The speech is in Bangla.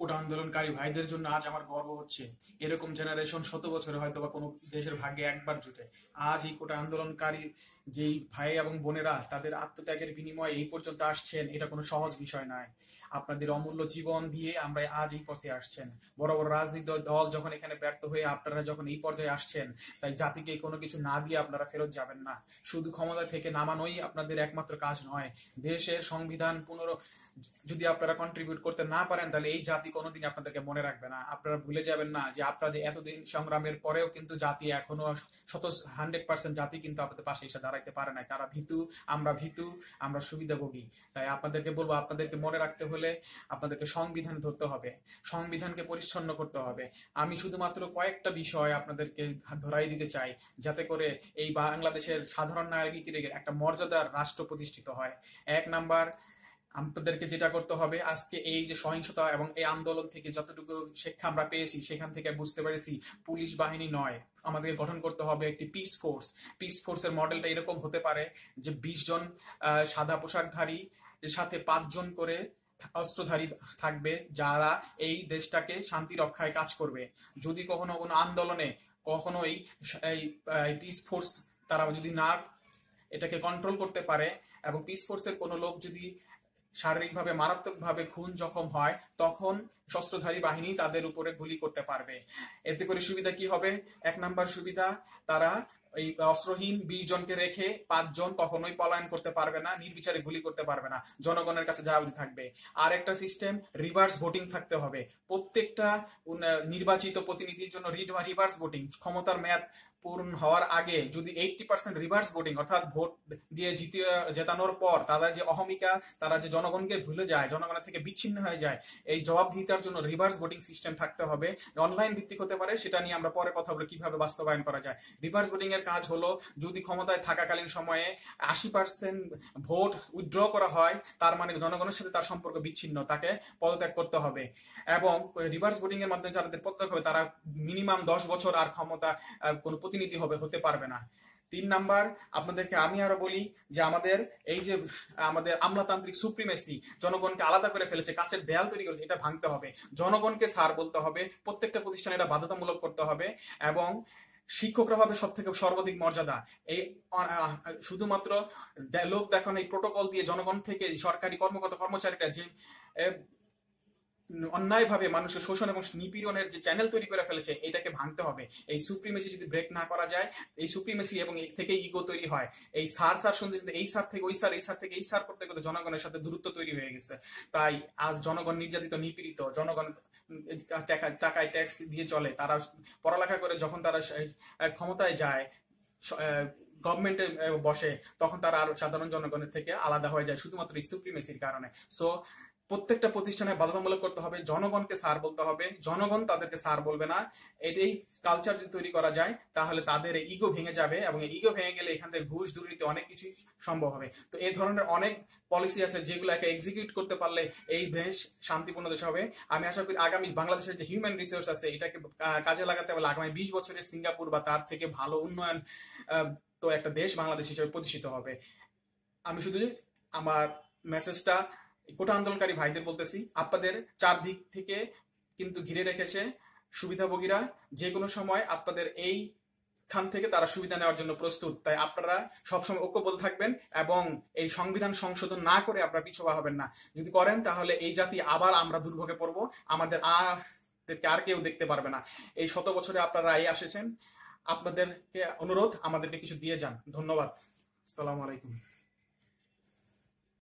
কোটা আন্দোলনকারী ভাইদের জন্য আজ আমার গর্ব হচ্ছে। এরকম জেনারেশন শত বছরে হয়তো বা কোনো দেশের ভাগ্যে একবার জুটে। আজ এই কোটা আন্দোলনকারী যেই ভাই এবং বোনেরা তাদের আত্মত্যাগের বিনিময়ে এই পর্যন্ত আসছেন, এটা কোনো সহজ বিষয় নয়। আপনাদের অমূল্য জীবন দিয়ে আমরা আজ এই পথে আসছেন। বড় বড় রাজনৈতিক দল যখন এখানে ব্যর্থ হয়ে আপনারা যখন এই পর্যায়ে আসছেন, তাই জাতিকে কোনো কিছু না দিয়ে আপনারা ফেরত যাবেন না। শুধু ক্ষমতা থেকে নামানোই আপনাদের একমাত্র কাজ নয়, দেশের সংবিধান যদি আপনারা কন্ট্রিবিউট করতে না পারেন, তাহলে এই জাতি কোনোদিন আপনাদেরকে মনে রাখবে না। আপনারা ভুলে যাবেন না যে আপনাদের এতদিন সংগ্রামের পরেও কিন্তু জাতি এখনো 100% জাতি কিন্তু আপনাদের পাশে এসে দাঁড়াইতে পারে নাই। তারা ভীতু, আমরা সুবিধাভোগী। তাই আপনাদেরকে বলবো, আপনাদেরকে মনে রাখতে হলে আপনাদেরকে সংবিধান ধরতে হবে, সংবিধানকে পরিচ্ছন্ন করতে হবে। আমি শুধুমাত্র কয়েকটা বিষয় আপনাদেরকে ধরাই দিতে চাই, যাতে করে এই বাংলাদেশের সাধারণ নাগরিকের একটা মর্যাদার রাষ্ট্র প্রতিষ্ঠিত হয়। 1 নাম্বার, আপনাদেরকে যেটা করতে হবে, আজকে এই যে সহিংসতা এবং এই আন্দোলন থেকে যতটুকু শিক্ষা আমরা পেয়েছি, সেখান থেকে বুঝতে পেরেছি পুলিশ বাহিনী নয়, আমাদের গঠন করতে হবে একটি পিস ফোর্স। পিস ফোর্সের মডেলটা এরকম হতে পারে যে 20 জন সাদা পোশাকধারী সাথে 5 জন করে অস্ত্রধারী থাকবে, যারা এই দেশটাকে শান্তি রক্ষায় কাজ করবে। যদি কখনো কোনো আন্দোলনে কখনো এই পিস ফোর্স তারা যদি না এটাকে কন্ট্রোল করতে পারে, এবং পিস ফোর্সের কোনো লোক যদি শারীরিকভাবে মারাত্মকভাবে খুন জখম হয়, তখন শস্ত্রধারী বাহিনী তাদের উপরে গুলি করতে পারবে। এতে করে সুবিধা কি হবে? 1 নাম্বার সুবিধা, তারা এই অস্ত্রহীন 20 জনকে রেখে 5 জন কখনোই পলায়ন করতে পারবে না, নির্বিচারে গুলি করতে পারবে না, জনগণের কাছে জবাবদিহি থাকবে। আর একটা সিস্টেম, রিভার্স ভোটিং থাকতে হবে। প্রত্যেকটা নির্বাচিত প্রতিনিধির জন্য রিভার্স ভোটিং, ক্ষমতার মেয়াদ পূরণ হওয়ার আগে যদি 80% রিভার্স ভোটিং, অর্থাৎ ভোট দিয়ে জেতানোর পর তারা যে অহমিকা, তারা যে জনগণকে ভুলে যায়, জনগণের থেকে বিচ্ছিন্ন হয়ে যায়, এই জবাবদিহিতার জন্য রিভার্স ভোটিং সিস্টেম থাকতে হবে। অনলাইন ভিত্তিক হতে পারে, সেটা নিয়ে আমরা পরে কথা বলি কিভাবে বাস্তবায়ন করা যায়। রিভার্স ভোটিং এর কাজ হলো, যদি ক্ষমতায় থাকাকালীন সময়ে 80% ভোট উইথড্র করা হয়, তার মানে জনগণের সাথে তার সম্পর্ক বিচ্ছিন্ন, তাকে পদত্যাগ করতে হবে। এবং রিভার্স ভোটিং এর মাধ্যমে যাদের পদত্যাগ হবে, তারা মিনিমাম 10 বছর আর ক্ষমতা কোনো প্রতিনিধি হতে পারবে না। 3 নাম্বার, আপনাদেরকে আমি আরো বলি যে আমাদের আমলাতান্ত্রিক সুপ্রিমেসি জনগণকে আলাদা করে ফেলেছে, কাচের দেয়াল তৈরি করেছে, এটা ভাঙতে হবে। জনগণকে স্যার বলতে হবে, প্রত্যেকটা প্রতিষ্ঠানে এটা বাধ্যতামূলক করতে হবে। এবং শিক্ষকরা হবে সর্বাধিক মর্যাদা। এই শুধুমাত্র লোক দেখানো এই প্রোটোকল দিয়ে জনগণ থেকে সরকারি কর্মকর্তা কর্মচারীরা যে অন্যায়ভাবে মানুষের শোষণ এবং নিপীড়নের যে চ্যানেল তৈরি করে ফেলেছে, এটাকে ভাঙতে হবে। এই সুপ্রিমেসি যদি ব্রেক না করা যায়, এই সুপ্রিমেসি এবং এই থেকে ইগো তৈরি হয়। এই স্যার শুনতে শুনতে এই স্যার থেকে ওই স্যার, এই স্যার থেকে এই স্যার করতে করতে জনগণের সাথে দূরত্ব তৈরি হয়ে গেছে। তাই আজ জনগণ নির্যাতিত, নিপীড়িত, জনগণ টাকায় ট্যাক্স দিয়ে চলে, তারা পড়ালেখা করে যখন তারা ক্ষমতায় যায়, গভর্নমেন্টে বসে, তখন তারা আরো সাধারণ জনগণের থেকে আলাদা হয়ে যায় শুধুমাত্র এই সুপ্রিমেসির কারণে। সো প্রত্যেকটা প্রতিষ্ঠানে বাধ্যতামূলক করতে হবে, জনগণকে স্যার বলতে হবে, জনগণ তাদেরকে স্যার বলবে না। এটাই কালচার যদি তৈরি করা যায়, তাহলে তাদের ইগো ভেঙে যাবে, এবং ইগো ভেঙে গেলে এখান থেকে ঘুষ দুর্নীতি অনেক কিছুই সম্ভব হবে। তো এই ধরনের অনেক পলিসি আছে, যেগুলোকে এক্সিকিউট করতে পারলে এই দেশ শান্তিপূর্ণ দেশ হবে। আমি আশা করি আগামী বাংলাদেশের যে হিউম্যান রিসোর্স আছে, এটাকে কাজে লাগাতে পারলে আগামী 20 বছরে সিঙ্গাপুর বা তার থেকে ভালো উন্নয়ন তো একটা দেশ বাংলাদেশ হিসেবে প্রতিষ্ঠিত হবে। আমি শুধু আমার মেসেজটা কোটা আন্দোলনকারী ভাইদের বলতেছি, আপনাদের চারদিক থেকে কিন্তু ঘিরে রেখেছে সুবিধাভোগীরা। যে কোনো সময় আপনাদের এই খান থেকে তারা সুবিধা নেওয়ার জন্য প্রস্তুত। তাই আপনারা সবসময় ঐক্যবদ্ধ থাকবেন, এবং এই সংবিধান সংশোধন না করে আপনারা পিছু পা হবেন না। যদি করেন, তাহলে এই জাতি আবার আমরা দুর্ভোগে পড়বো, আমাদের আর কেউ দেখতে পারবে না। এই 100 বছরে আপনারা এই এসেছেন, আপনাদেরকে অনুরোধ, আমাদেরকে কিছু দিয়ে যান। ধন্যবাদ। আসসালামু আলাইকুম।